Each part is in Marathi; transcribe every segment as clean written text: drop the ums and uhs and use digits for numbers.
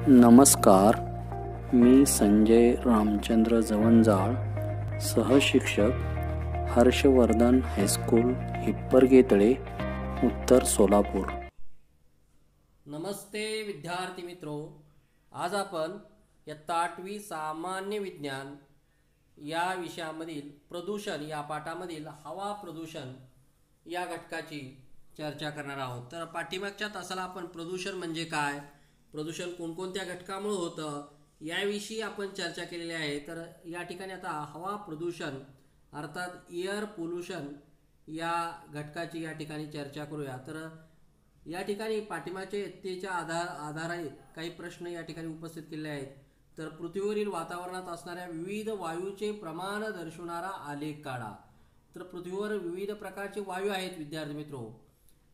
नमस्कार, मी संजय रामचंद्र जवंजाळ, सहशिक्षक हर्षवर्धन हायस्कूल हिप्परगेतळे, उत्तर सोलापूर. नमस्ते विद्यार्थी मित्रो. आज आपण इयत्ता 8वी सामान्य विज्ञान या विषयामधील प्रदूषण या पाठामधील हवा प्रदूषण या घटकाची चर्चा करणार आहोत. तर पाठीमागच्या तासाला आपण प्रदूषण म्हणजे काय, प्रदूषण कोणकोणत्या घटकामुळे होतं याविषयी आपण चर्चा केलेली आहे. तर या ठिकाणी आता हवा प्रदूषण अर्थात एअर पोल्युशन या घटकाची या ठिकाणी चर्चा करूया. तर या ठिकाणी पाठिंबाच्या इयत्तेच्या आधारे काही प्रश्न या ठिकाणी उपस्थित केले आहेत. तर पृथ्वीवरील वातावरणात असणाऱ्या विविध वायूचे प्रमाण दर्शवणारा आलेख काढा. तर पृथ्वीवर विविध प्रकारचे वायू आहेत विद्यार्थी मित्रो.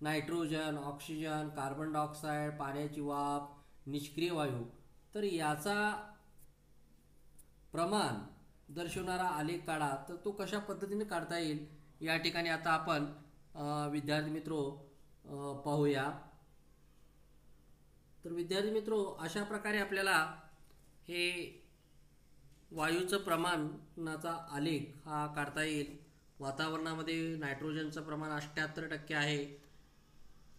नायट्रोजन, ऑक्सिजन, कार्बन डायऑक्साईड, पाण्याची वाफ, निष्क्रिय वायू. तर याचा प्रमाण दर्शवणारा आलेख काढा. तर तो कशा पद्धतीने काढता येईल या ठिकाणी आता आपण विद्यार्थी मित्रो पाहूया. तर विद्यार्थी मित्रो, अशा प्रकारे आपल्याला हे वायूचं प्रमाणाचा आलेख हा काढता येईल. वातावरणामध्ये नायट्रोजनचं प्रमाण 78% आहे.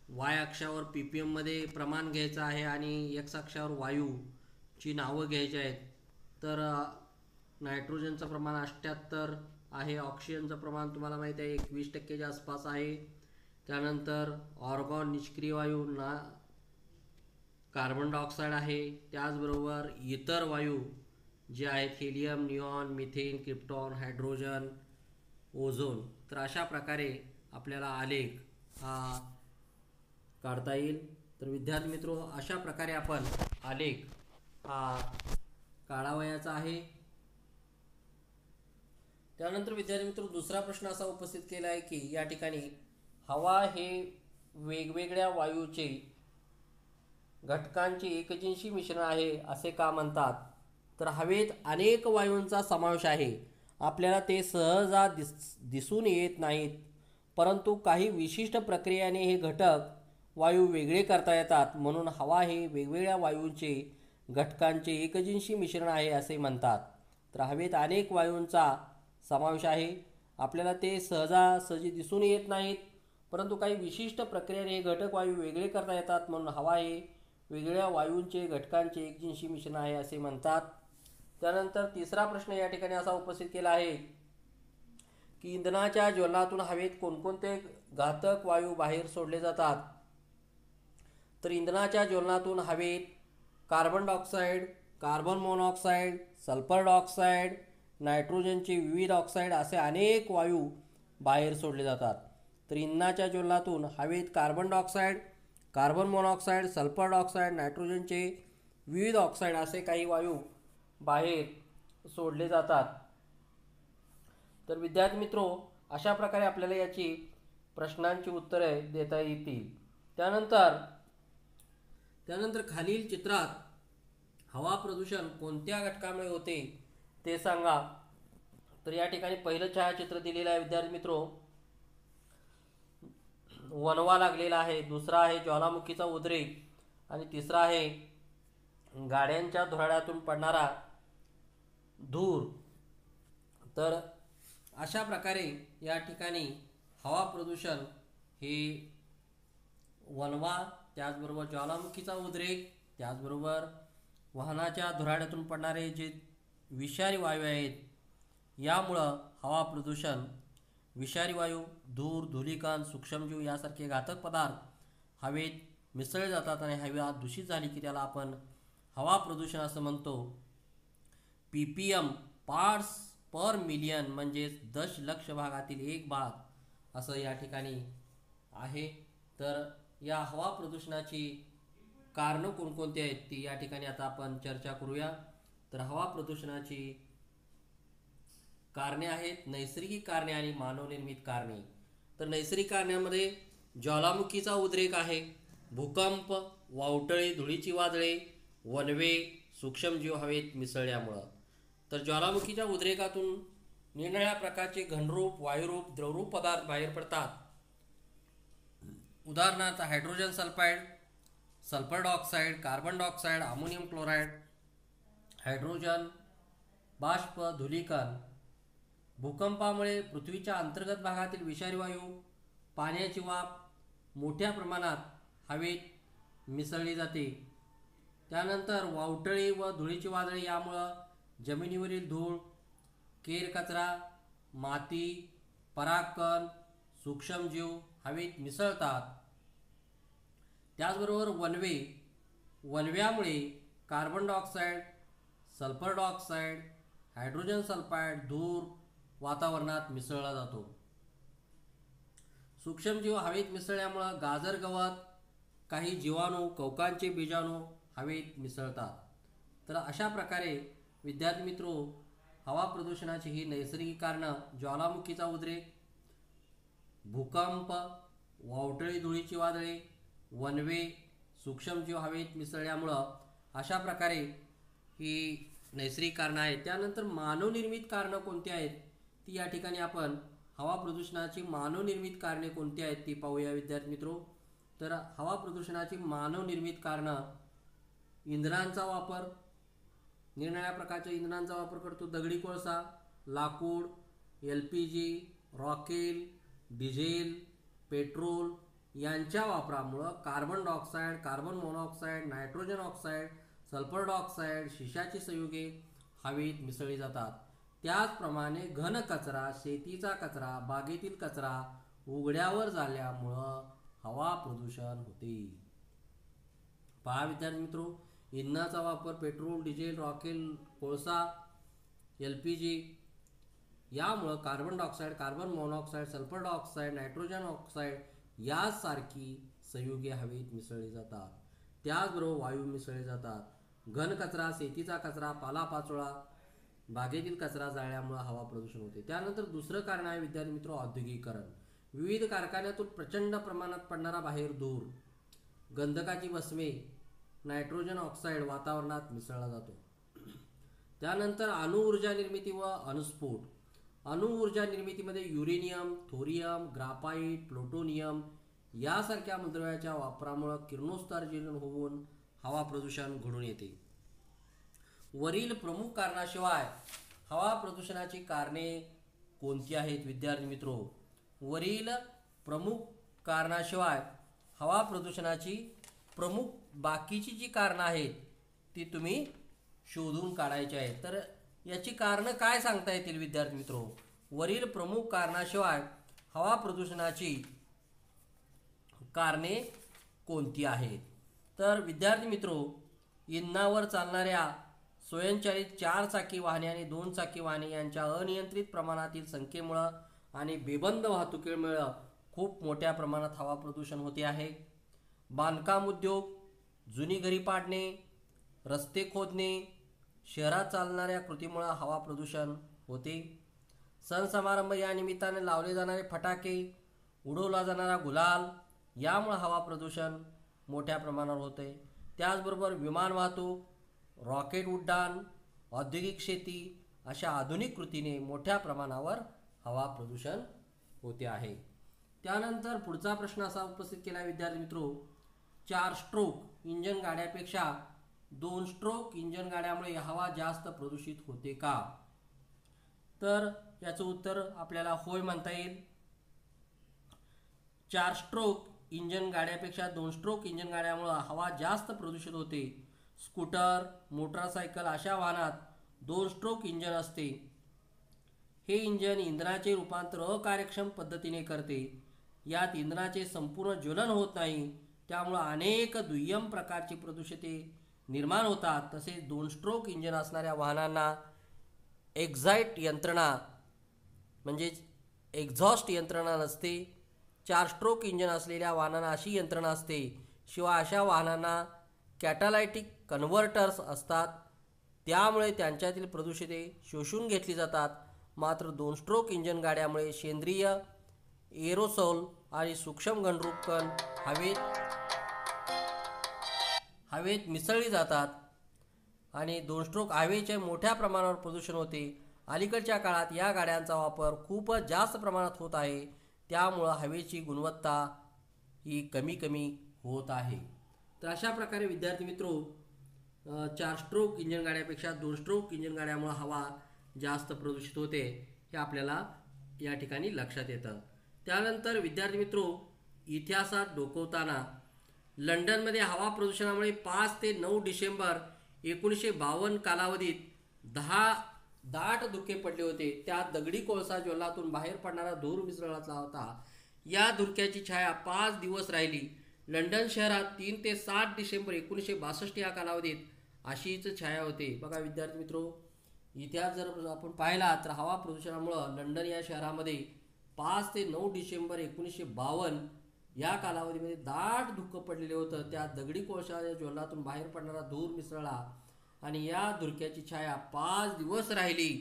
वाय अक्षावर PPM मध्ये प्रमाण घ्यायचं आहे आणि एक्स अक्षावर वायूची नावं घ्यायची आहेत. तर नायट्रोजनचं प्रमाण 78 आहे. ऑक्सिजनचं प्रमाण तुम्हाला माहीत आहे 21%च्या आसपास आहे. त्यानंतर ऑर्गॉन निष्क्रिय वायू कार्बन डायऑक्साईड आहे. त्याचबरोबर इतर वायू जे आहेत helium, neon, methane, krypton, hydrogen, ozone. तर अशा प्रकारे आपल्याला आलेख हा काढता येईल. तर विद्यार्थी मित्रो, अशा प्रकारे आपण आलेख हा काढावयाचा आहे. त्यानंतर विद्यार्थी मित्रो, दुसरा प्रश्न असा उपस्थित केला आहे की या ठिकाणी हवा हे वेगवेगळ्या वायूचे घटकांचे एकजिनसी मिश्रण आहे असे का म्हणतात. तर हवेत अनेक वायूंचा समावेश आहे. आपल्याला ते सहजा दिसून येत नाहीत, परंतु काही विशिष्ट प्रक्रियेने हे घटक वायू वेगळे करता येतात. म्हणून हवा हे वेगवेगळ्या वायूंचे घटकांचे एकजिनसी मिश्रण आहे असे म्हणतात. तर हवेत अनेक वायूंचा समावेश आहे. आपल्याला ते सहजासहजी दिसून येत नाहीत, परंतु काही विशिष्ट प्रक्रियेने हे घटक वायू वेगळे करता येतात. म्हणून हवा हे वेगवेगळ्या वायूंचे घटकांचे एकजिनसी मिश्रण आहे असे म्हणतात. त्यानंतर तिसरा प्रश्न या ठिकाणी असा उपस्थित केला आहे की इंधनाच्या ज्वलनातून हवेत कोणकोणते घातक वायू बाहेर सोडले जातात. तर इंधनाच्या ज्वलनातून हवेत carbon dioxide, carbon monoxide, sulphur dioxide, नायट्रोजनचे विविध ऑक्साईड असे अनेक वायू बाहेर सोडले जातात. तर इंधनाच्या ज्वलनातून हवेत carbon dioxide, carbon monoxide, sulphur dioxide, नायट्रोजनचे विविध ऑक्साईड असे काही वायू बाहेर सोडले जातात. तर विद्यार्थी मित्रो, अशा प्रकारे आपल्याला याची प्रश्नांची उत्तरे देता येतील. त्यानंतर खालील चित्रात हवा प्रदूषण कोणत्या घटकामुळे होते ते सांगा. तर या ठिकाणी पहिलं छायाचित्र दिलेलं आहे विद्यार्थी मित्रो. वणवा लागलेला आहे. दुसरा आहे ज्वालामुखीचा उद्रेक आणि तिसरा आहे गाड्यांच्या धुराड्यातून पडणारा धूर. तर अशा प्रकारे या ठिकाणी हवा प्रदूषण हे वणवा, त्याचबरोबर ज्वालामुखीचा उद्रेक, त्याचबरोबर वाहनाच्या धुराड्यातून पडणारे जे विषारी वायू आहेत यामुळं हवा प्रदूषण, विषारी वायू, धूर, धूलिकण, सूक्ष्मजीव यासारखे घातक पदार्थ हवेत मिसळले जातात आणि हवा दूषित झाली की त्याला आपण हवा प्रदूषण असं म्हणतो. PPM पार्ट्स पर मिलियन म्हणजेच दशलक्ष भागातील 1 भाग असं या ठिकाणी आहे. तर या हवा प्रदूषणाची कारणं कोणकोणती आहेत ती या ठिकाणी आता आपण चर्चा करूया. तर हवा प्रदूषणाची कारणे आहेत नैसर्गिक कारणे आणि मानवनिर्मित कारणे. तर नैसर्गिक कारणामध्ये ज्वालामुखीचा उद्रेक आहे, भूकंप, वावटळे, धुळीची वादळे, वणवे, सूक्ष्मजीव हवेत मिसळल्यामुळं. तर ज्वालामुखीच्या उद्रेकातून निरनिराळ्या प्रकारचे घनरूप, वायुरूप, द्रवरूप पदार्थ बाहेर पडतात. उदाहरणार्थ hydrogen sulphide, sulphur dioxide, carbon dioxide, ammonium chloride, hydrogen बाष्प, धूलिकण. भूकंपामुळे पृथ्वीच्या अंतर्गत भागातील विषारी वायू, पाण्याची वाफ मोठ्या प्रमाणात हवेत मिसळली जाते. त्यानंतर वावटळी व धुळीची वादळे यामुळं जमिनीवरील धूळ, केर कचरा, माती, परागकण, सूक्ष्मजीव हवेत मिसळतात. त्याचबरोबर वणव्यामुळे carbon dioxide, sulphur dioxide, hydrogen sulphide, धूर वातावरणात मिसळला जातो. सूक्ष्मजीव हवेत मिसळल्यामुळं गाजर गवत, काही जीवाणू, कवकांचे बीजाणू हवेत मिसळतात. तर अशा प्रकारे विद्यार्थी मित्रो, हवा प्रदूषणाची ही नैसर्गिक कारणं ज्वालामुखीचा उद्रेक, भूकंप, वावटळी धुळीची वादळे, वणवे, सूक्ष्मजीव हवेत मिसळल्यामुळं अशा प्रकारे ही नैसर्गिक कारणं आहेत. त्यानंतर मानवनिर्मित कारणं कोणती आहेत ती या ठिकाणी आपण हवा प्रदूषणाची मानवनिर्मित कारणे कोणती आहेत ती पाहूया विद्यार्थी मित्रो. तर हवा प्रदूषणाची मानवनिर्मित कारणं: इंधनांचा वापर, निरनिराळ्या प्रकारच्या इंधनांचा वापर करतो. दगडी कोळसा, लाकूड, LPG, रॉकेल, डिझेल, पेट्रोल यांच्या वापरामुळं carbon dioxide, carbon monoxide, nitrogen oxide, sulphur dioxide, शिशाची संयुगे हवेत मिसळली जातात. त्याचप्रमाणे घन कचरा, शेतीचा कचरा, बागेतील कचरा उघड्यावर झाल्यामुळं हवा प्रदूषण होते. पहा विद्यार्थी मित्रो, इंधनाचा वापर पेट्रोल, डिझेल, रॉकेल, कोळसा, LPG यामुळं carbon dioxide, carbon monoxide, sulphur dioxide, nitrogen oxide यासारखी संयुगे हवेत मिसळली जातात. त्याचबरोबर वायू मिसळले जातात. घन कचरा, शेतीचा कचरा, पालापाचोळा, बागेतील कचरा जाळल्यामुळे हवा प्रदूषण होते. त्यानंतर दुसरं कारण आहे विद्यार्थी मित्रो औद्योगिकीकरण. विविध कारखान्यातून प्रचंड प्रमाणात पडणारा बाहेर धूर, गंधकाची भस्मे, नायट्रोजन ऑक्साईड वातावरणात मिसळला जातो. त्यानंतर अणुऊर्जा निर्मिती व अणुस्फोट. अणुऊर्जा निर्मितीमध्ये युरेनियम, थोरियम, ग्राफाईट, प्लुटोनियम यासारख्या मूलद्रव्याच्या वापरामुळे किरणोत्सर्जन होऊन हवा प्रदूषण घडून येते. वरील प्रमुख कारणाशिवाय हवा प्रदूषणाची कारणे कोणती आहेत विद्यार्थी मित्रो? वरील प्रमुख कारणाशिवाय हवा प्रदूषणाची प्रमुख बाकीची जी कारणं आहेत ती तुम्ही शोधून काढायची आहेत. तर याची कारणं काय सांगता येतील विद्यार्थी मित्रो? वरील प्रमुख कारणाशिवाय हवा प्रदूषणाची कारणे कोणती आहेत? तर विद्यार्थी मित्रो, इंधनावर चालणाऱ्या स्वयंचलित 4 चाकी वाहने आणि 2 चाकी वाहने यांच्या अनियंत्रित प्रमाणातील संख्येमुळे आणि बेबंद वाहतुकीमुळे खूप मोठ्या प्रमाणात हवा प्रदूषण होते आहे. बांधकाम उद्योग, जुनी घरे पाडणे, रस्ते खोदणे, शहरात चालणाऱ्या कृतीमुळे हवा प्रदूषण होते. सण समारंभ या निमित्ताने लावले जाणारे फटाके, उडवला जाणारा गुलाल यामुळे हवा प्रदूषण मोठ्या प्रमाणावर होते. त्याचबरोबर विमान वाहतूक, रॉकेट उड्डाण, औद्योगिक शेती अशा आधुनिक कृतीने मोठ्या प्रमाणावर हवा प्रदूषण होते आहे. त्यानंतर पुढचा प्रश्न असा उपस्थित केला विद्यार्थी मित्रो, 4 स्ट्रोक इंजन गाड्यापेक्षा 2 स्ट्रोक इंजन गाड्यामुळे हवा जास्त प्रदूषित होते का? तर याचं उत्तर आपल्याला होय म्हणता येईल. 4 स्ट्रोक इंजन गाड्यापेक्षा 2 स्ट्रोक इंजन गाड्यामुळे हवा जास्त प्रदूषित होते. स्कूटर, मोटरसायकल अशा वाहनात 2 स्ट्रोक इंजन असते. हे इंजन इंधनाचे रूपांतर अकार्यक्षम पद्धतीने करते. यात इंधनाचे संपूर्ण ज्वलन होत नाही, त्यामुळे अनेक दुय्यम प्रकारची प्रदूषिते निर्माण होतात. तसेच 2 स्ट्रोक इंजन असणाऱ्या वाहनांना एक्झाइट यंत्रणा म्हणजेच एक्झॉस्ट यंत्रणा नसते. 4 स्ट्रोक इंजन असलेल्या वाहनांना अशी यंत्रणा असते. शिवाय अशा वाहनांना कॅटालायटिक कन्व्हर्टर्स असतात, त्यामुळे त्यांच्यातील प्रदूषिते शोषून घेतली जातात. मात्र 2 स्ट्रोक इंजन गाड्यामुळे सेंद्रिय, एरोसोल आणि सूक्ष्म घनरूप कण हवेत मिसळली जातात आणि 2 स्ट्रोक हवेचे मोठ्या प्रमाणावर प्रदूषण होते. अलीकडच्या काळात या गाड्यांचा वापर खूपच जास्त प्रमाणात होत आहे, त्यामुळं हवेची गुणवत्ता ही कमी होत आहे. तर अशा प्रकारे विद्यार्थी मित्रो 4 स्ट्रोक इंजिन गाड्यापेक्षा 2 स्ट्रोक इंजिन गाड्यामुळे हवा जास्त प्रदूषित होते हे आपल्याला या ठिकाणी लक्षात येतं. त्यानंतर विद्यार्थी मित्रो इतिहासात डोकवताना लंडनमध्ये हवा प्रदूषणामुळे 5 ते 9 डिसेंबर 1952 कालावधीत 10 दाट धुके पडले होते. त्यात दगडी कोळसा ज्वलनातून बाहेर पडणारा धूर मिसळला होता. या धुक्याची छाया 5 दिवस राहिली. लंडन शहरात 3 ते 7 डिसेंबर 1962 या कालावधीत अशीच छाया होते. बघा विद्यार्थी मित्रो, इतिहास जर आपण पाहिला तर हवा प्रदूषणामुळे लंडन या शहरामध्ये 5 ते 9 डिसेंबर 1952 या कालावधीमध्ये दाट धुकं पडलेले होतं. त्यात दगडी कोळसा ज्वलनातून बाहेर पडणारा धूर मिसळला आणि या धुक्याची छाया 5 दिवस राहिली.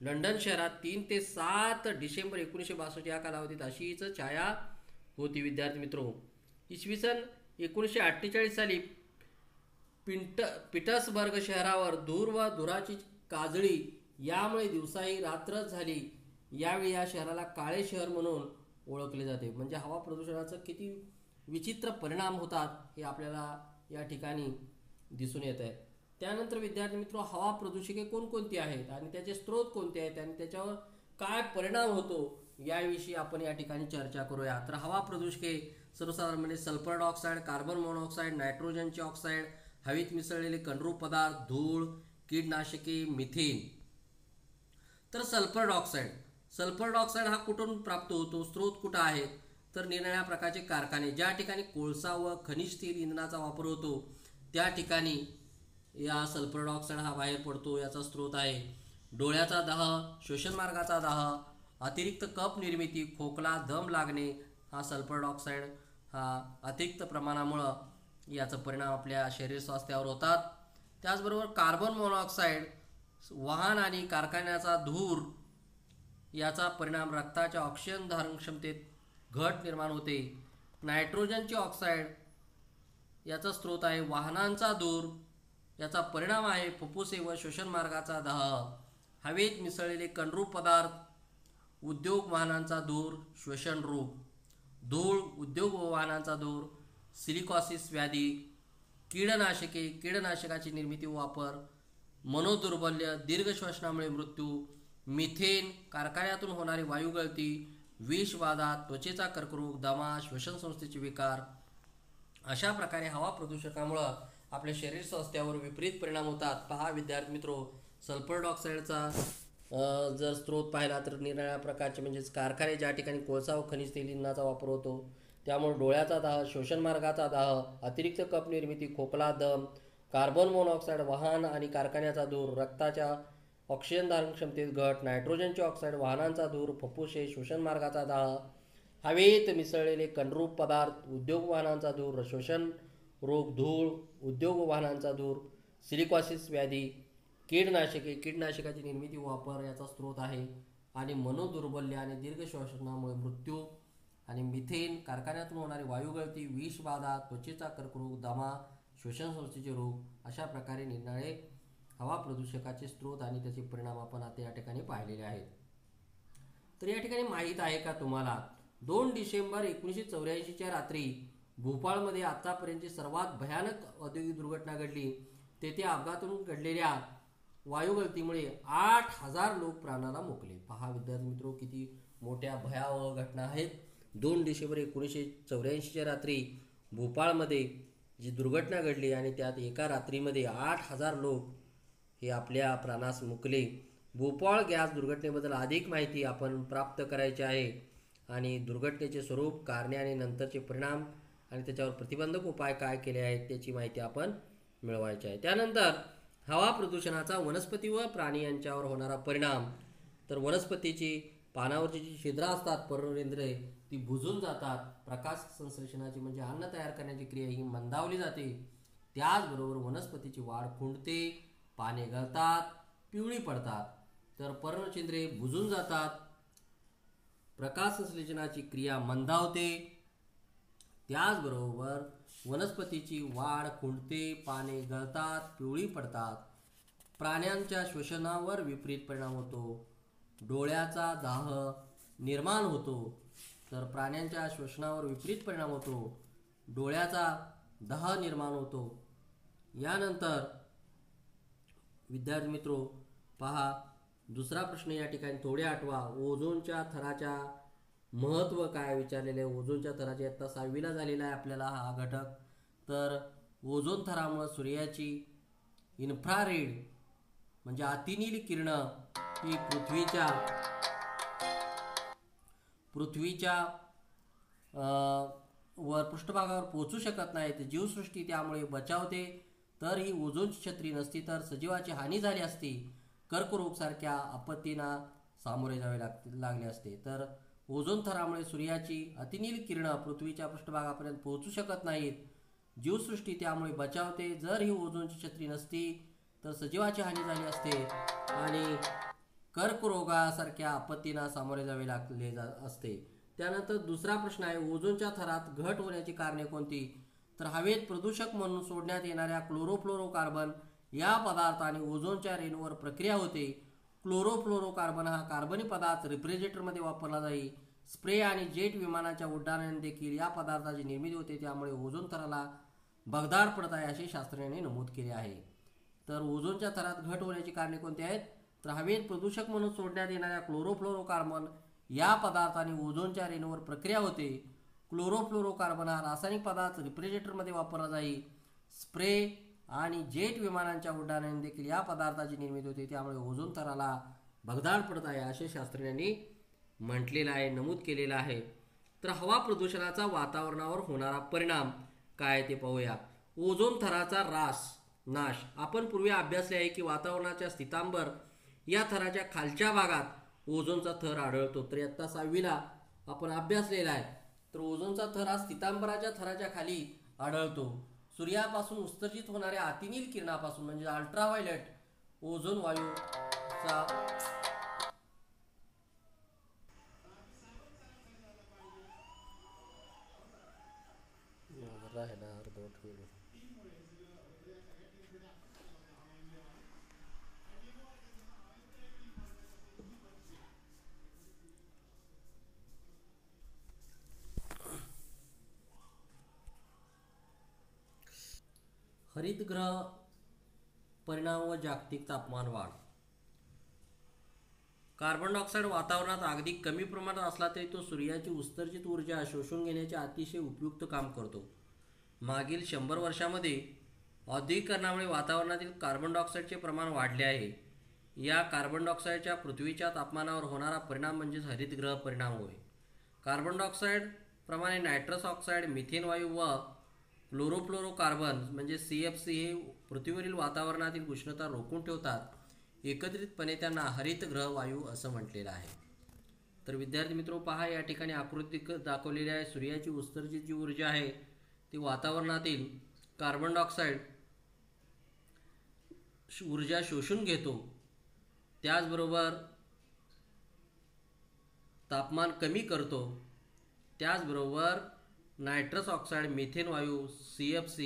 लंडन शहरात 3 ते 7 डिसेंबर 1962 या कालावधीत अशीच छाया होती. विद्यार्थी मित्रो, इसवी सन 1948 साली पीटर्सबर्ग शहरावर धूर व धुराची काजळी यामुळे दिवसाही रात्रच झाली. यावेळी या शहराला काळे शहर म्हणून ओळखले जाते. म्हणजे हवा प्रदूषणाचं किती विचित्र परिणाम होतात हे आपल्याला या ठिकाणी दिसून येत आहे. त्यानंतर विद्यार्थी मित्रो, हवा प्रदूषके कोणकोणती आहेत आणि त्याचे स्रोत कोणते आहेत आणि त्याच्यावर काय परिणाम होतो याविषयी आपण या ठिकाणी चर्चा करूया. तर हवा प्रदूषके सर्वसाधारणपणे सल्फर डायऑक्साईड, कार्बन मोनॉक्साईड, नायट्रोजनचे ऑक्साईड, हवेत मिसळलेले कणरूप पदार्थ, धूळ, कीटनाशके, मिथेन. तर सल्फर डायऑक्साईड हा कुठून प्राप्त होतो, स्रोत कुठं आहे, तर निरनिराळ्या प्रकारचे कारखाने ज्या ठिकाणी कोळसा व खनिज तेल इंधनाचा वापर होतो त्या ठिकाणी या सल्फर डायऑक्साईड हा बाहेर पडतो. याचा स्रोत आहे. डोळ्याचा दाह, श्वसन मार्गाचा दाह, अतिरिक्त कफ निर्मिती, खोकला, दम लागणे हा सल्फर डायऑक्साईड हा अतिरिक्त प्रमाणामुळे याचा परिणाम आपल्या शरीर स्वास्थ्यावर होतात. त्याचबरोबर कार्बन मोनॉक्साईड, वाहन आणि कारखान्याचा धूर याचा परिणाम रक्ताच्या ऑक्सिजन धारण क्षमतेत घट निर्माण होते. नायट्रोजनचे ऑक्साईड याचा स्रोत आहे. वाहनांचा धूर याचा परिणाम आहे फुफ्फुसे व श्वसन मार्गाचा दाह. हवेत मिसळलेले कणरूप पदार्थ, उद्योग वाहनांचा धूर, श्वसन रोग, धूळ, उद्योग व वाहनांचा धूर, सिलिकॉसिस व्याधी, कीटनाशकाची निर्मिती व वापर, मनोदुर्बल्य, दीर्घ श्वसनामुळे मृत्यू, मिथेन, कारखान्यातून होणारी वायुगळती, विषबाधा, त्वचेचा कर्करोग, दमा, श्वसन संस्थेचे विकार. अशा प्रकारे हवा प्रदूषकामुळं आपल्या शरीर स्वास्थ्यावर विपरीत परिणाम होतात. पहा विद्यार्थी मित्रो, सल्फर डायऑक्साईडचा जर स्रोत पाहिला तर निरनिराळ्या प्रकारचे म्हणजेच कारखाने ज्या ठिकाणी कोळसा व खनिज तेल इंधनाचा वापर होतो त्यामुळे डोळ्याचा दाह, श्वसन मार्गाचा दाह, अतिरिक्त कफ निर्मिती, खोकला, दम, कार्बन मोनॉक्साईड, वाहन आणि कारखान्याचा धूर, रक्ताच्या ऑक्सिजन धारण क्षमतेत घट, नायट्रोजनचे ऑक्साईड, वाहनांचा धूर, फुफ्फुसे, श्वसन मार्गाचा दाह, हवेत मिसळलेले कणरूप पदार्थ, उद्योग वाहनांचा धूर, श्वसन रोग, धूळ, उद्योग वाहनांचा धूर, सिलिकॉसिस व्याधी, कीटनाशकाची निर्मिती व वापर याचा स्रोत आहे. आणि मनोदुर्बल्य आणि दीर्घ श्वसनामुळे मृत्यू, आणि मिथेन, कारखान्यातून होणारी वायुगळती, विषबाधा, त्वचेचा कर्करोग, दमा, श्वसन संस्थेचे रोग. अशा प्रकारे निरनिराळे हवा प्रदूषकाचे स्रोत आणि त्याचे परिणाम आपण आता या ठिकाणी पाहिलेले आहेत. तर या ठिकाणी माहीत आहे का तुम्हाला 2 डिसेंबर 1984 रात्री भोपाळमध्ये आतापर्यंतची सर्वात भयानक औद्योगिक दुर्घटना घडली. तेथे अपघातातून घडलेल्या वायुगळतीमुळे 8,000 लोक प्राणाला मुकले. पहा विद्यार्थी मित्रो, किती मोठ्या भयावह घटना आहेत. 2 डिसेंबर 1984 रात्री भोपाळमध्ये जी दुर्घटना घडली आणि त्यात एका रात्रीमध्ये 8,000 लोक हे आपल्या प्राणास मुकले. भोपाळ गॅस दुर्घटनेबद्दल अधिक माहिती आपण प्राप्त करायची आहे आणि दुर्घटनेचे स्वरूप, कारणे आणि नंतरचे परिणाम आणि त्याच्यावर प्रतिबंधक उपाय काय केले आहेत त्याची माहिती आपण मिळवायची आहे. त्यानंतर हवा प्रदूषणाचा वनस्पती व प्राणी यांच्यावर होणारा परिणाम. तर वनस्पतीची पानावरची जी छिद्र असतात, पर्णरेंद्रे, ती बुजून जातात. प्रकाश संश्लेषणाची म्हणजे अन्न तयार करण्याची क्रिया ही मंदावली जाते. त्याचबरोबर वनस्पतीची वाढ खुंटते, पाने गळतात, पिवळी पडतात. तर पर्णछिद्रे बुजून जातात, प्रकाश संश्लेषणाची क्रिया मंदावते. त्याचबरोबर वनस्पतीची वाढ खुंटते, पाने गळतात, पिवळी पडतात. प्राण्यांच्या श्वसनावर विपरीत परिणाम होतो. डोळ्याचा दाह निर्माण होतो. तर प्राण्यांच्या श्वसनावर विपरीत परिणाम होतो. डोळ्याचा दाह निर्माण होतो. यानंतर विद्यार्थी मित्रो पहा, दुसरा प्रश्न या ठिकाणी थोडे आठवा. ओझोनच्या थराच्या महत्त्व काय विचारलेले आहे. ओझोनच्या थराची इयत्ता 6वीला झालेला आहे आपल्याला हा घटक. तर ओझोन थरामुळे सूर्याची इन्फ्रारेड म्हणजे अतिनील किरणं ही पृथ्वीच्या वर पृष्ठभागावर पोहोचू शकत नाहीत. जीवसृष्टी त्यामुळे बचावते. तर ही ओझोनची छत्री नसती तर सजीवाची हानी झाली असती. कर्करोगसारख्या आपत्तींना सामोरे जावे लागले असते. तर ओझोन थरामुळे सूर्याची अतिनील किरणं पृथ्वीच्या पृष्ठभागापर्यंत पोहोचू शकत नाहीत. जीवसृष्टी त्यामुळे बचावते. जर ही ओझोनची छत्री नसती तर सजीवाची हानी झाली असते आणि कर्करोगासारख्या आपत्तींना सामोरे जावे लागले असते. त्यानंतर दुसरा प्रश्न आहे, ओझोनच्या थरात घट होण्याची कारणे कोणती. तर हवेत प्रदूषक म्हणून सोडण्यात येणाऱ्या क्लोरोफ्लोरोकार्बन या पदार्थाने ओझोनच्या रेणूवर प्रक्रिया होते. क्लोरोफ्लोरोकार्बन हा कार्बनी पदार्थ रेफ्रिजरेटरमध्ये वापरला जाईल. स्प्रे आणि जेट विमानाच्या उड्डाणाने देखील या पदार्थाची निर्मिती होते. त्यामुळे ओझोन थराला भगदाड पडत आहे असे शास्त्रज्ञांनी नमूद केले आहे. तर ओझोनच्या थरात घट होण्याची कारणे कोणती आहेत. तर हवेत प्रदूषक म्हणून सोडण्यात येणाऱ्या क्लोरोफ्लोरोकार्बन या पदार्थाने ओझोनच्या रेणूवर प्रक्रिया होते. क्लोरोफ्लोरोकार्बन हा रासायनिक पदार्थ रेफ्रिजरेटरमध्ये वापरला जाईल. स्प्रे आणि जेट विमानांच्या उड्डाणाने देखील या पदार्थाची निर्मिती होते. त्यामुळे ओझोन थराला भगदाड पडत आहे असे शास्त्रज्ञांनी म्हटलेलं आहे, नमूद केलेलं आहे. तर हवा प्रदूषणाचा वातावरणावर होणारा परिणाम काय ते पाहूया. ओझोन थराचा नाश आपण पूर्वी अभ्यासले आहे की वातावरणाच्या स्थितांबर या थराच्या खालच्या भागात ओझोनचा थर आढळतो. तर इयत्ता 6वीला आपण अभ्यासलेला आहे. तर ओझोनचा थर हा स्थितांबराच्या थराच्या खाली आढळतो. सूर्यापासून उत्सर्जित होणाऱ्या अतिनील किरणापासून म्हणजे अल्ट्राव्हायलेट ओझोन वायूचा हरितगृह परिणाम व जागतिक तापमान वाढ. कार्बन डायऑक्साईड वातावरणात अगदी कमी प्रमाणात असला तरी तो सूर्याची उत्सर्जित ऊर्जा शोषून घेण्याचे अतिशय उपयुक्त काम करतो. मागील 100 वर्षांमध्ये औद्योगिकरणामुळे वातावरणातील कार्बन डायऑक्साईडचे प्रमाण वाढले आहे. या कार्बन डायऑक्साईडच्या पृथ्वीच्या तापमानावर होणारा परिणाम म्हणजेच हरितगृह परिणाम होय. कार्बन डायऑक्साईड प्रमाणे नायट्रस ऑक्साईड, मिथेन वायू व क्लोरोफ्लोरोकार्बन म्हणजे CFC हे पृथ्वीवरील वातावरणातील उष्णता रोखून ठेवतात. एकत्रितपणे त्यांना हरितगृह वायू असं म्हटलेलं आहे. तर विद्यार्थी मित्रो पहा, या ठिकाणी आकृती दाखवलेली आहे. सूर्याची उत्सर्जित जी ऊर्जा आहे ती वातावरणातील कार्बन डायऑक्साईड ऊर्जा शोषून घेतो. त्याचबरोबर तापमान कमी करतो. त्याचबरोबर नायट्रस ऑक्साईड, मिथेन वायू CFC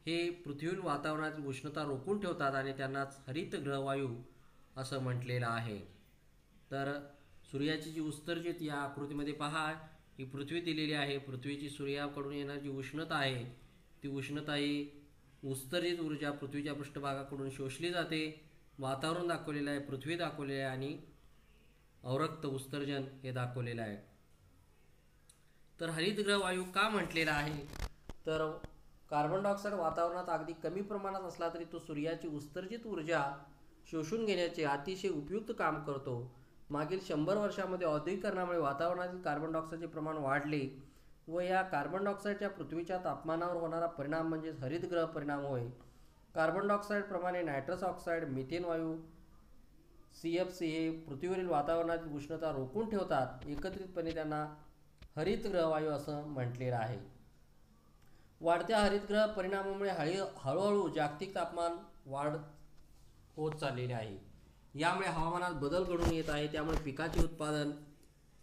हे पृथ्वीवरील वातावरणातील उष्णता रोखून ठेवतात आणि त्यांनाच हरितगृह वायू असं म्हटलेलं आहे. तर सूर्याची जी उत्सर्जित या आकृतीमध्ये पहा, ही पृथ्वी दिलेली आहे. पृथ्वीची सूर्याकडून येणारी जी उष्णता आहे ती उष्णता ही उत्सर्जित ऊर्जा पृथ्वीच्या पृष्ठभागाकडून शोषली जाते. वातावरण दाखवलेलं आहे, पृथ्वी दाखवलेली आहे आणि अवरक्त उत्सर्जन हे दाखवलेलं आहे. तर हरितगृह वायू का म्हटलेला आहे. तर कार्बन डायऑक्साईड वातावरणात अगदी कमी प्रमाणात असला तरी तो सूर्याची उत्सर्जित ऊर्जा शोषून घेण्याचे अतिशय उपयुक्त काम करतो. मागील 100 वर्षांमध्ये औद्योगिकरणामुळे वातावरणातील कार्बन डायऑक्साईडचे प्रमाण वाढले व या कार्बन डायऑक्साईडच्या पृथ्वीच्या तापमानावर होणारा परिणाम म्हणजेच हरितगृह परिणाम होय. कार्बन डायऑक्साईड प्रमाणे नायट्रस ऑक्साईड, मिथेन वायू CFC हे पृथ्वीवरील वातावरणातील उष्णता रोखून ठेवतात. एकत्रितपणे त्यांना हरितगृह वायू असं म्हटलेलं आहे. वाढत्या हरितगृह परिणामामुळे हळूहळू जागतिक तापमान वाढ होत चाललेले आहे. यामुळे हवामानात बदल घडून येत आहे. त्यामुळे पिकाचे उत्पादन,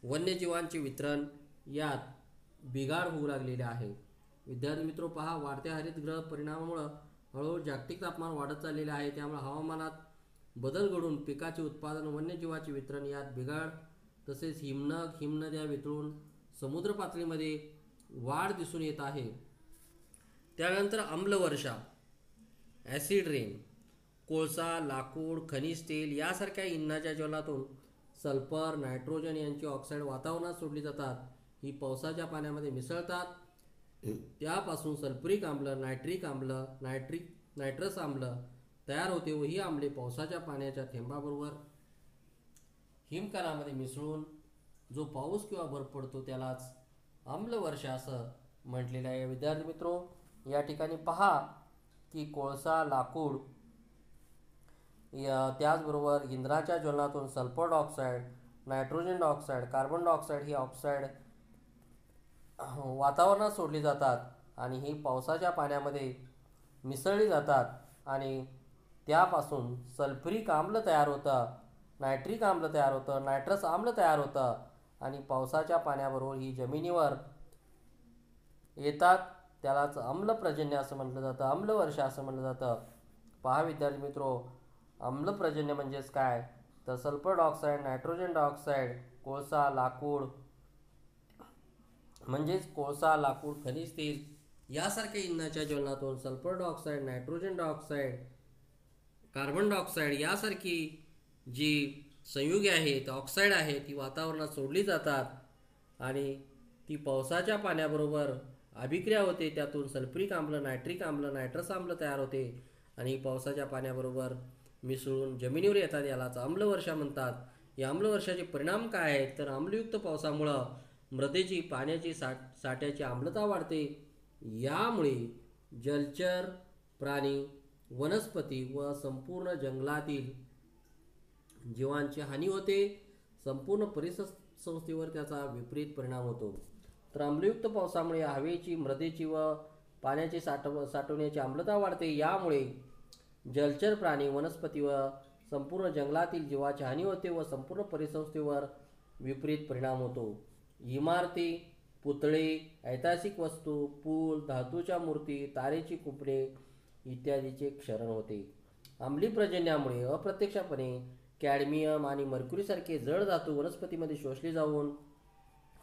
वन्यजीवांचे वितरण यात बिघाड होऊ लागलेले आहे. विद्यार्थी मित्रो पहा, वाढत्या हरितगृह परिणामामुळे हळूहळू जागतिक तापमान वाढत चाललेले आहे. त्यामुळे हवामानात बदल घडून पिकाचे उत्पादन, वन्यजीवाचे वितरण यात बिघाड, तसेच हिमनद्या वितळून समुद्र पातळीमध्ये वाढ दिसून येत आहे. त्यानंतर आम्लवर्षा, ॲसिड रेन, कोळसा, लाकूड, खनिज तेल यासारख्या इंधनाच्या ज्वलनातून सल्फर, नायट्रोजन यांची ऑक्साईड वातावरणात सोडली जातात. ही पावसाच्या पाण्यामध्ये मिसळतात. त्यापासून सल्फ्युरिक आम्ल, नायट्रिक आम्ल, नायट्रस आम्ल तयार होते व ही आम्ले पावसाच्या पाण्याच्या थेंबाबरोबर हिमकणामध्ये मिसळून जो पाऊस किंवा बर्फ पडतो त्यालाच आम्लवर्षा असं म्हटलेलं आहे. विद्यार्थी मित्रो, या ठिकाणी पहा की कोळसा, लाकूड त्याचबरोबर इंधनाच्या ज्वलनातून sulphur dioxide, nitrogen dioxide, carbon dioxide ही ऑक्साईड वातावरणात सोडली जातात आणि ही पावसाच्या पाण्यामध्ये मिसळली जातात आणि त्यापासून सल्फ्युरिक आम्ल तयार होतं, नायट्रिक आम्ल तयार होतं, नायट्रस आम्ल तयार होतं आणि पावसाच्या पाण्याबरोबर ही जमिनीवर येतात. त्यालाच आम्लपर्जन्य असं म्हटलं जातं, आम्लवर्षा असं म्हटलं जातं. पहा विद्यार्थी मित्रो, आम्लपर्जन्य म्हणजेच काय तर सल्फर डायऑक्साईड, नायट्रोजन डायऑक्साईड, कोळसा, लाकूड म्हणजेच कोळसा, लाकूड, खनिज तेल यासारख्या इंधनाच्या ज्वलनातून sulphur dioxide, nitrogen dioxide, carbon dioxide यासारखी जी संयुगे आहेत, ऑक्साईड आहेत, ती वातावरणात सोडली जातात आणि ती पावसाच्या पाण्याबरोबर अभिक्रिया होते. त्यातून सल्फ्युरिक आम्ल, नायट्रिक आम्ल, नायट्रस आम्ल तयार होते आणि पावसाच्या पाण्याबरोबर मिसळून जमिनीवर येतात. यालाच आम्लवर्षा म्हणतात. या आम्लवर्षाचे परिणाम काय आहेत तर आम्लयुक्त पावसामुळं मृदेची पाण्याची साठ्याची आम्लता वाढते. यामुळे जलचर प्राणी, वनस्पती व संपूर्ण जंगलातील जीवांची हानी होते. संपूर्ण परिसंस्थेवर त्याचा विपरीत परिणाम होतो. तर आम्लयुक्त पावसामुळे हवेची, मृदेची व पाण्याची साठवण्याची आम्लता वाढते. यामुळे जलचर प्राणी, वनस्पती व संपूर्ण जंगलातील जीवाची हानी होते व संपूर्ण परिसंस्थेवर विपरीत परिणाम होतो. इमारती, पुतळे, ऐतिहासिक वस्तू, पूल, धातूच्या मूर्ती, तारेची कुंपणे इत्यादीचे क्षरण होते. आम्ली पर्जन्यामुळे अप्रत्यक्षपणे कॅडमियम आणि मर्क्युरीसारखे जड धातू वनस्पतीमध्ये शोषले जाऊन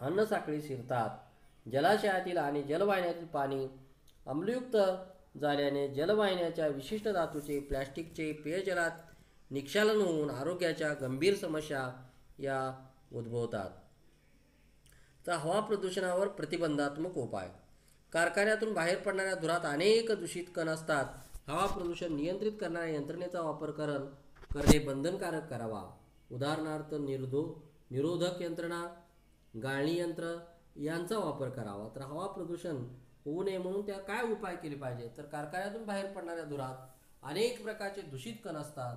अन्नसाखळी शिरतात. जलाशयातील आणि जलवाहिन्यातील पाणी आम्लयुक्त झाल्याने जलवाहिन्याच्या विशिष्ट धातूचे, प्लॅस्टिकचे पेयजलात निक्षालन होऊन आरोग्याच्या गंभीर समस्या या उद्भवतात. तर हवा प्रदूषणावर प्रतिबंधात्मक उपाय. कारखान्यातून बाहेर पडणाऱ्या धुरात अनेक दूषित कण असतात. हवा प्रदूषण नियंत्रित करणाऱ्या यंत्रणेचा वापर करणे बंधनकारक करावा. उदाहरणार्थ निरोधक यंत्रणा, गाळणी यंत्र यांचा वापर करावा. तर हवा प्रदूषण होऊ नये म्हणून त्या काय उपाय केले पाहिजे तर कारखान्यातून बाहेर पडणाऱ्या धुरात अनेक प्रकारचे दूषित कण असतात.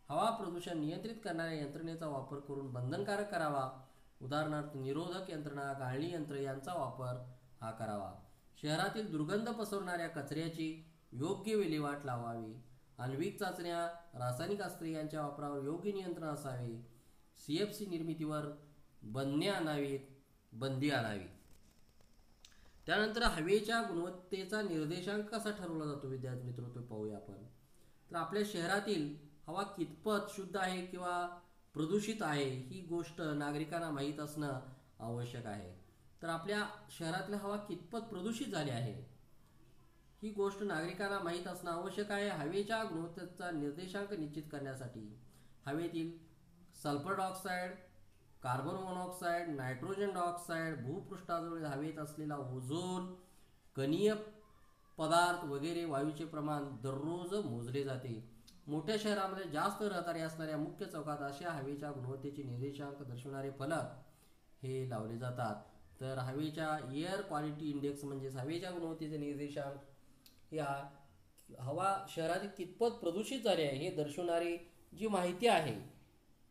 हवा प्रदूषण नियंत्रित करणाऱ्या यंत्रणेचा वापर करून बंधनकारक करावा. उदाहरणार्थ निरोधक यंत्रणा, गाळणी यंत्र यांचा वापर हा करावा. शहरातील दुर्गंध पसरणाऱ्या कचऱ्याची योग्य विल्हेवाट लावावी. आण्विक चाचण्या, रासायनिक अस्त्रे यांच्या वापरावर योग्य नियंत्रण असावे. CFC निर्मितीवर बंदी आणावी. त्यानंतर हवेच्या गुणवत्तेचा निर्देशांक कसा ठरवला जातो विद्यार्थी मित्र तो पाहूया आपण. तर आपल्या शहरातील हवा कितपत शुद्ध आहे किंवा प्रदूषित आहे ही गोष्ट नागरिकांना माहीत असणं आवश्यक आहे. तर आपल्या शहरातली हवा कितपत प्रदूषित झाली आहे ही गोष्ट नागरिकांना माहीत असणं आवश्यक आहे. हवेच्या गुणवत्तेचा निर्देशांक निश्चित करण्यासाठी हवेतील sulphur dioxide, carbon monoxide, nitrogen dioxide, भूपृष्ठाजवळील हवेत असलेला ओझोन, कणीय पदार्थ वगैरे वायूचे प्रमाण दररोज मोजले जाते. मोठ्या शहरामध्ये जास्त रहदारी असणाऱ्या मुख्य चौकात अशा हवेच्या गुणवत्तेचे निर्देशांक दर्शवणारे फलक हे लावले जातात. तर हवेच्या एअर क्वालिटी इंडेक्स म्हणजेच हवेच्या गुणवत्तेचे निर्देशांक या हवा शहरातील कितपत प्रदूषित झाली आहे हे दर्शवणारी जी माहिती आहे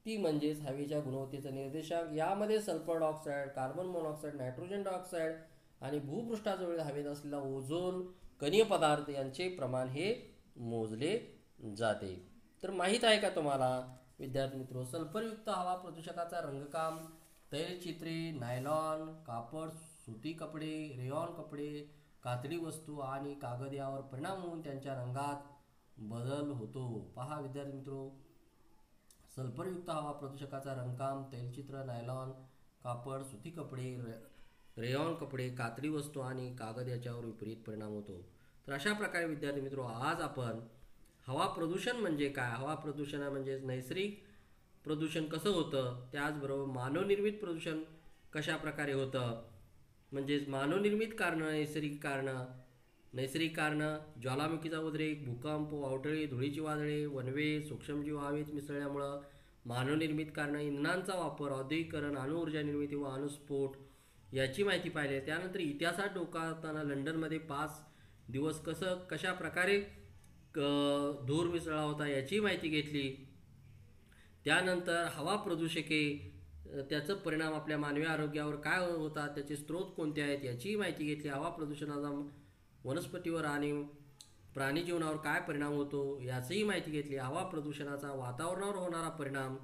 ती म्हणजेच हवेच्या गुणवत्तेचा निर्देशांक. यामध्ये sulphur dioxide, carbon monoxide, nitrogen dioxide आणि भूपृष्ठाजवळील हवेत असलेला ओझोन, कणीय पदार्थ यांचे प्रमाण हे मोजले जाते. तर माहीत आहे का तुम्हाला विद्यार्थी मित्रो, सल्फरयुक्त हवा प्रदूषकाचा रंगकाम तैलचित्रे, नायलॉन, कापड, सुती कपडे, रेयॉन कपडे, कातडी वस्तू आणि कागद यावर परिणाम होऊन त्यांच्या रंगात बदल होतो. पहा विद्यार्थी मित्रो, सल्फरयुक्त हवा प्रदूषकाचा रंगकाम तैलचित्र, नायलॉन, कापड, सुती कपडे, रेयॉन कपडे, कातडी वस्तू आणि कागद याच्यावर विपरीत परिणाम होतो. तर अशा प्रकारे विद्यार्थी मित्रो आज आपण हवा प्रदूषण म्हणजे काय, हवा प्रदूषण म्हणजे नैसर्गिक प्रदूषण कसं होतं, त्याचबरोबर मानवनिर्मित प्रदूषण कशा प्रकारे होतं, म्हणजेच मानवनिर्मित कारणं, नैसर्गिक कारणं ज्वालामुखीचा उद्रेक, भूकंप, वावटळी, धुळीची वादळे, वनवे, सूक्ष्मजीव हवेत मिसळल्यामुळं, मानवनिर्मित कारणं इंधनांचा वापर, औद्योगिकरण, अणुऊर्जा निर्मिती व अणुस्फोट याची माहिती पाहिली. त्यानंतर इतिहासात डोकावताना लंडनमध्ये 5 दिवस कशा प्रकारे धूर मिसळला होता याची माहिती घेतली. त्यानंतर हवा प्रदूषके, त्याचं परिणाम आपल्या मानवी आरोग्यावर काय होतात, त्याचे स्रोत कोणते आहेत याची माहिती घेतली. हवा प्रदूषणाचा वनस्पतीवर आणि प्राणी जीवनावर काय परिणाम होतो याचीही माहिती घेतली. हवा प्रदूषणाचा वातावरणावर होणारा परिणाम,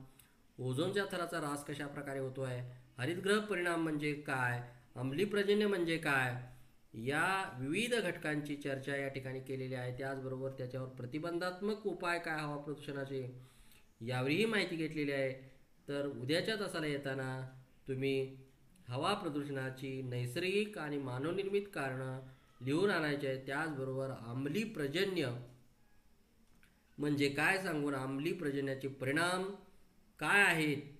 ओझोनच्या थराचा ऱ्हास कशा प्रकारे होतो आहे, हरितगृह परिणाम म्हणजे काय, अंमली पर्जन्य म्हणजे काय, या विविध घटकांची चर्चा या ठिकाणी केलेली आहे. त्याचबरोबर त्याच्यावर प्रतिबंधात्मक उपाय काय हवा प्रदूषणाचे यावरही माहिती घेतलेली आहे. तर उद्याच्या तासाला येताना तुम्ही हवा प्रदूषणाची नैसर्गिक आणि मानवनिर्मित कारणं लिहून आणायचे आहे. त्याचबरोबर अंमली पर्जन्य म्हणजे काय सांगून अंमली पर्जन्याचे परिणाम काय आहेत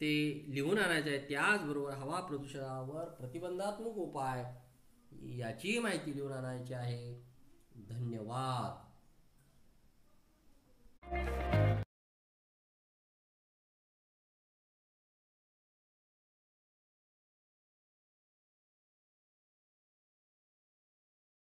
ते लिहून आणायचे आहे. त्याचबरोबर हवा प्रदूषणावर प्रतिबंधात्मक उपाय याची माहिती लिहून आणायची आहे. धन्यवाद.